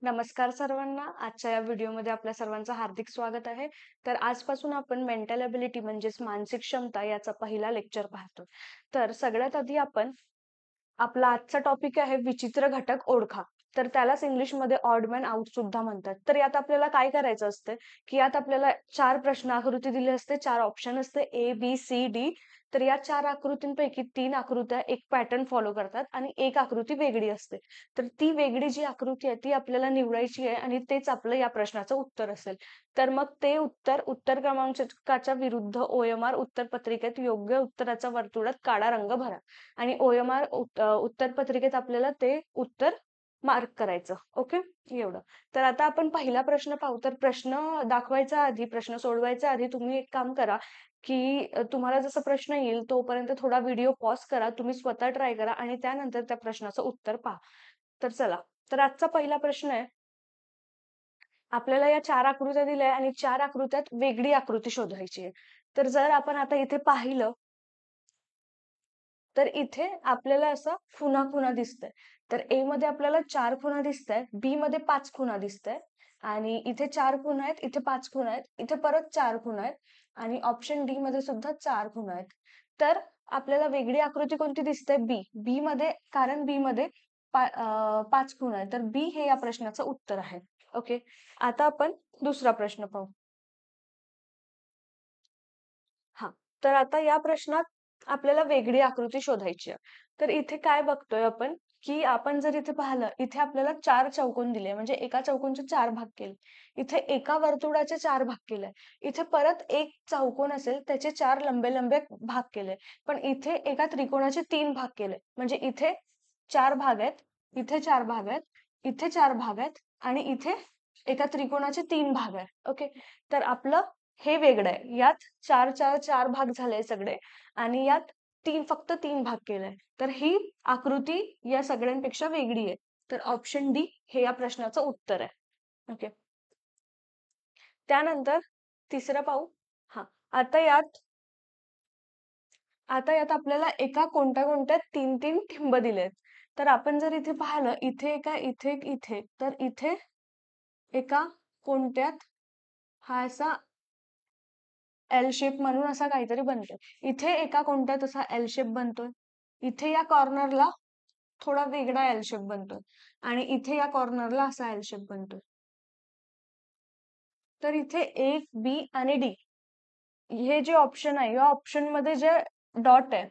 नमस्कार सर्वांना. आजच्या या व्हिडिओमध्ये आपल्या सर्वांचं हार्दिक स्वागत आहे. तर आजपासून आपण मेंटल एबिलिटी म्हणजेच मानसिक क्षमता याचा पहिला लेक्चर पाहतो. तर सगळ्यात आधी आपण आपला आजचा टॉपिक आहे विचित्र घटक ओळखा. तर त्यालाच इंग्लिशमध्ये ऑड मॅन आउट सुद्धा म्हणतात. तर यात आपल्याला काय करायचं असते की यात आपल्याला 4 प्रश्न आकृती दिली असते, 4 ऑप्शन असते A, B, C, D. तर या 4 आकृतींपैकी 3 आकृत्या एक पॅटर्न फॉलो करतात आणि एक आकृती वेगळी असते. तर ती वेगळी जी आकृती आहे ती आपल्याला निवडायची आहे आणि तेच आपलं या प्रश्नाचं उत्तर असेल. तर मग ते उत्तर क्रमांकाच्या विरुद्ध OMR उत्तरपत्रिकेत योग्य उत्तराच्या वर्तुळात काळा रंग भरा आणि OMR उत्तरपत्रिकेत आपल्याला ते उत्तर मार्क करायचं. ओके, एवढं. तर आता आपण पहिला प्रश्न पाहू. तर प्रश्न सोडवायच्या आधी तुम्ही एक काम करा की तुम्हाला जसा प्रश्न येईल तोपर्यंत थोडा व्हिडिओ पॉज करा, तुम्ही स्वतः ट्राय करा आणि त्यानंतर त्या प्रश्नाचं उत्तर पहा. तर चला, तर आजचा पहिला प्रश्न आहे. आपल्याला या 4 आकृत्या दिल्या आहे आणि 4 आकृत्यात वेगळी आकृती शोधायची आहे. तर जर आपण आता इथे पाहिलं तर इथे आपल्याला असं खुणा दिसतंय. तर A मध्ये आपल्याला 4 खुणा दिसतायत, B मध्ये 5 खुणा दिसताय आणि इथे 4 खुणा आहेत, इथे 5 खुणा आहेत, इथे परत 4 खुणा आहेत आणि ऑप्शन D मध्ये सुद्धा 4 खुणा आहेत. तर आपल्याला वेगळी आकृती कोणती दिसते? B मध्ये, कारण B मध्ये 5 खुणा आहेत. तर B हे या प्रश्नाचं उत्तर आहे. ओके, आता आपण दुसरा प्रश्न पाहू. हा, तर आता या प्रश्नात आपल्याला वेगळी आकृती शोधायची आहे. तर इथे काय बघतोय आपण की आपण जर इथे पाहिलं, इथे आपल्याला 4 चौकोन दिले, म्हणजे एका चौकोनचे 4 भाग केले. इथे एका वर्तुळाचे 4 भाग केले. इथे परत एक चौकोन असेल त्याचे 4 लंबे लंबे भाग केले. पण इथे एका त्रिकोणाचे 3 भाग केले. म्हणजे इथे 4 भाग आहेत, इथे 4 भाग आहेत, इथे 4 भाग आहेत आणि इथे एका त्रिकोणाचे 3 भाग आहेत. ओके, तर आपलं हे वेगळं आहे. यात 4 भाग झाले सगळे आणि यात फक्त 3 भाग केलाय. तर ही आकृती या सगळ्यांपेक्षा वेगळी आहे. तर ऑप्शन डी हे या प्रश्नाचं उत्तर आहे. ओके, त्यानंतर तिसरं पाहू. हा, आता यात आपल्याला एका कोणत्या 3 ठिंब दिलेत. तर आपण जर इथे पाहिलं, इथे एका, इथे एक, इथे, तर इथे एका कोणत्यात हा असा एल शेप म्हणून असा काहीतरी बनतोय. इथे एका कोणत्यात असा एल शेप बनतोय. इथे या कॉर्नरला थोडा वेगळा एल शेप बनतोय आणि इथे या कॉर्नरला असा एल शेप बनतोय. तर इथे ए, बी आणि डी हे जे ऑप्शन आहे, या ऑप्शन मध्ये जे डॉट आहे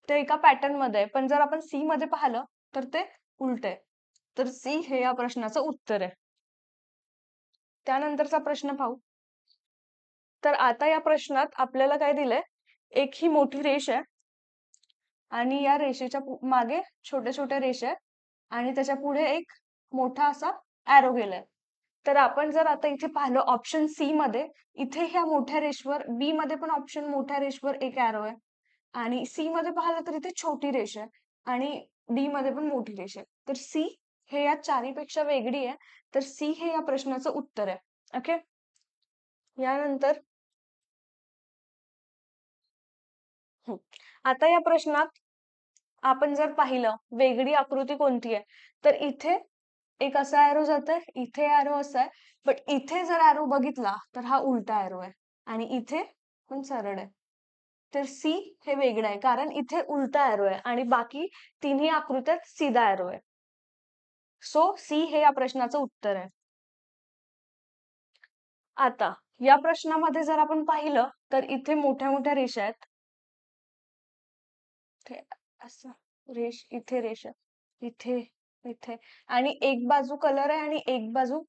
ते एका पॅटर्न मध्ये आहे. पण जर आपण सी मध्ये पाहिलं तर ते उलट आहे. तर सी हे या प्रश्नाचं उत्तर आहे. त्यानंतरचा प्रश्न पाहू. तर आता या प्रश्नात आपल्याला काय दिलंय, एक ही मोठी रेष आहे आणि या रेषेच्या मागे छोट्या छोट्या रेषा आहेत आणि त्याच्या पुढे एक मोठा असा एरो गेलाय. तर आपण जर आता इथे पाहिलं ऑप्शन सी मध्ये, इथे ह्या मोठ्या रेषवर, बी मध्ये पण ऑप्शन मोठ्या रेषवर एक एरो आहे आणि सी मध्ये पाहिलं तर इथे छोटी रेष आहे आणि डी मध्ये पण मोठी रेष आहे. तर सी हे या चारीपेक्षा वेगळी आहे. तर सी हे या प्रश्नाचं उत्तर आहे. ओके, यानंतर आता या प्रश्नात आपण जर पाहिलं वेगळी आकृती कोणती आहे, तर इथे एक असा एरो जात आहे, इथे एरो असा आहे, बट इथे जर एरो बघितला तर हा उलटा एरो आहे आणि इथे पण सरळ आहे. तर सी हे वेगळं आहे कारण इथे उलटा एरो आहे आणि बाकी तिन्ही आकृत्यात सीधा एरो आहे. सो सी हे या प्रश्नाचं उत्तर आहे. आता या प्रश्नामध्ये जर आपण पाहिलं तर इथे मोठ्या मोठ्या रेषा आहेत. असं रेष, इथे रेष, इथे, इथे आणि एक बाजू कलर आहे आणि एक बाजू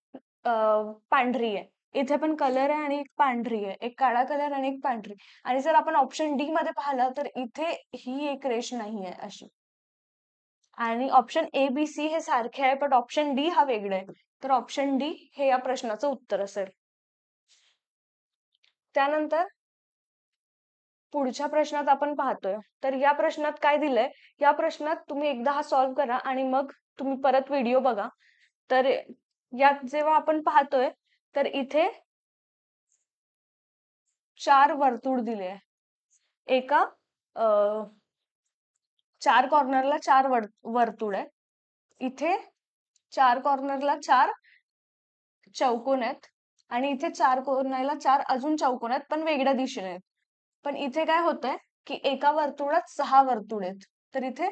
पांढरी आहे. इथे पण कलर आहे आणि एक पांढरी आहे, एक काळा कलर आणि एक पांढरी. आणि जर आपण ऑप्शन डी मध्ये पाहिलं तर इथे ही एक रेष नाही आहे अशी. आणि ऑप्शन ए, बी, सी हे सारखे आहे, पण ऑप्शन डी हा वेगळा आहे. तर ऑप्शन डी हे या प्रश्नाचं उत्तर असेल. त्यानंतर पुढच्या प्रश्नात आपण पाहतोय. तर या प्रश्नात काय दिलंय, या प्रश्नात तुम्ही एकदा हा सॉल्व्ह करा आणि मग तुम्ही परत व्हिडिओ बघा. तर यात जेव्हा आपण पाहतोय तर इथे 4 वर्तुळ दिले आहे. एका 4 कॉर्नरला 4 वर्तुळ आहे. इथे 4 कॉर्नरला 4 चौकोन आहेत आणि इथे 4 कोणाला 4 अजून चौकोन आहेत पण वेगळ्या दिशेने आहेत. पण इथे काय होतंय की एका वर्तुळात 6 वर्तुळ आहेत. तर इथे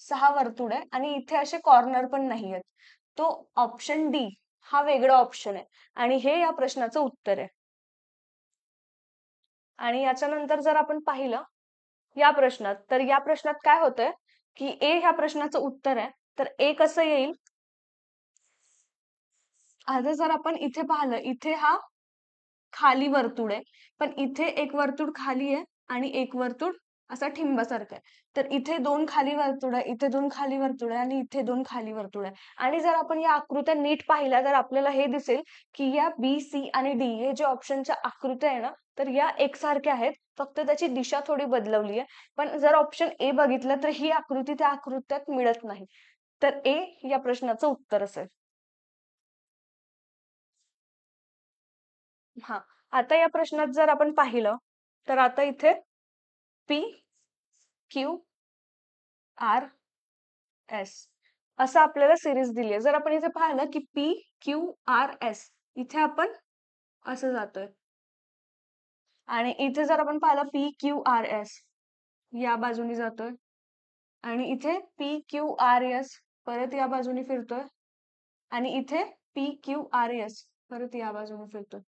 6 वर्तुळ आहे आणि इथे असे कॉर्नर पण नाही आहेत. तो ऑप्शन डी हा वेगळा ऑप्शन आहे आणि हे या प्रश्नाचं उत्तर आहे. आणि याच्यानंतर जर आपण पाहिलं या प्रश्नात, तर या प्रश्नात काय होतंय की ए ह्या प्रश्नाचं उत्तर आहे. तर ए कसं येईल? आता जर आपण इथे पाहिलं, इथे हा खाली वर्तुळ आहे, पण इथे एक वर्तुळ खाली आहे आणि एक वर्तुळ असा ठिंबासारखा आहे. तर इथे 2 खाली वर्तुळ आहे, इथे 2 खाली वर्तुळ आहे आणि इथे 2 खाली वर्तुळ आहे. आणि जर आपण या आकृत्या नीट पाहिल्या तर आपल्याला हे दिसेल की या बी, सी आणि डी हे जे ऑप्शनच्या आकृत्या आहे ना, तर या एकसारख्या आहेत. फक्त त्याची दिशा थोडी बदलवली आहे. पण जर ऑप्शन ए बघितलं तर ही आकृती त्या आकृत्यात मिळत नाही. तर ए या प्रश्नाचं उत्तर असेल. हां. आता या प्रश्नात जर आपण पाहिलं, तर आता इथे पी, क्यू, आर, एस असं आपल्याला सिरीज दिली आहे. जर आपण इथे पाहिलं की पी, क्यू, आर, एस इथे आपण असं जातोय आणि इथे जर आपण पाहिलं पी, क्यू, आर, एस या बाजूनी जातोय आणि इथे पी, क्यू, आर, एस परत या बाजूनी फिरतोय आणि इथे पी, क्यू, आर, एस परत या बाजूने फिरतोय.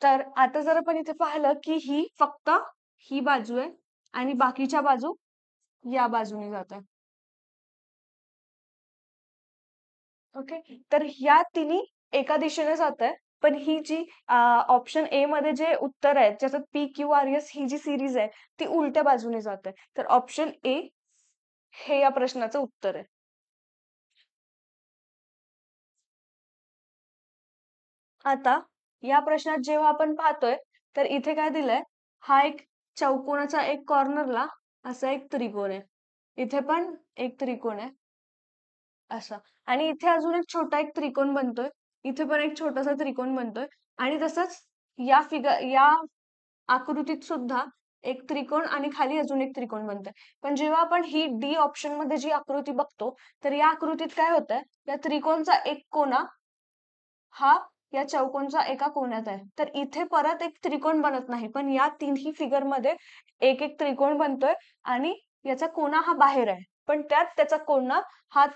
तर आता जर आपण इथे पाहिलं की ही फक्त ही बाजू आहे आणि बाकीच्या बाजू या बाजूने जात आहे. ओके. तर ह्या तिन्ही एका दिशेने जात आहे. पण ही जी ऑप्शन ए मध्ये जे उत्तर आहे ज्याच्यात पी क्यू आर एस ही जी सिरीज आहे ती उलट्या बाजूने जात आहे. तर ऑप्शन ए हे या प्रश्नाचं उत्तर आहे. आता या प्रश्नात जेव्हा आपण पाहतोय तर इथे काय दिलंय, हा एक चौकोनाचा एक कॉर्नरला असा एक त्रिकोण आहे. इथे पण एक त्रिकोण आहे असा आणि इथे अजून एक छोटा एक त्रिकोण बनतोय. इथे पण एक छोटासा त्रिकोण बनतोय आणि तसंच या आकृतीत सुद्धा एक त्रिकोण आणि खाली अजून एक त्रिकोण बनतोय. पण जेव्हा आपण ही डी ऑप्शन मध्ये जी आकृती बघतो तर या आकृतीत काय होतंय, या त्रिकोणचा एक कोना हा या चौकोनचा एका कोण्यात आहे. तर इथे परत एक त्रिकोण बनत नाही. पण या तिन्ही फिगर मध्ये एक एक त्रिकोण बनतोय आणि याचा कोना हा बाहेर आहे. पण त्यात त्याचा कोना हा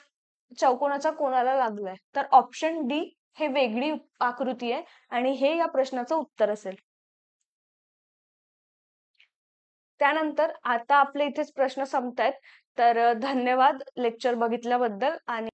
चौकोनाच्या कोणाला लागलाय. तर ऑप्शन डी हे वेगळी आकृती आहे आणि हे या प्रश्नाचं उत्तर असेल. त्यानंतर आता आपले इथेच प्रश्न संपतायत. तर धन्यवाद लेक्चर बघितल्याबद्दल आणि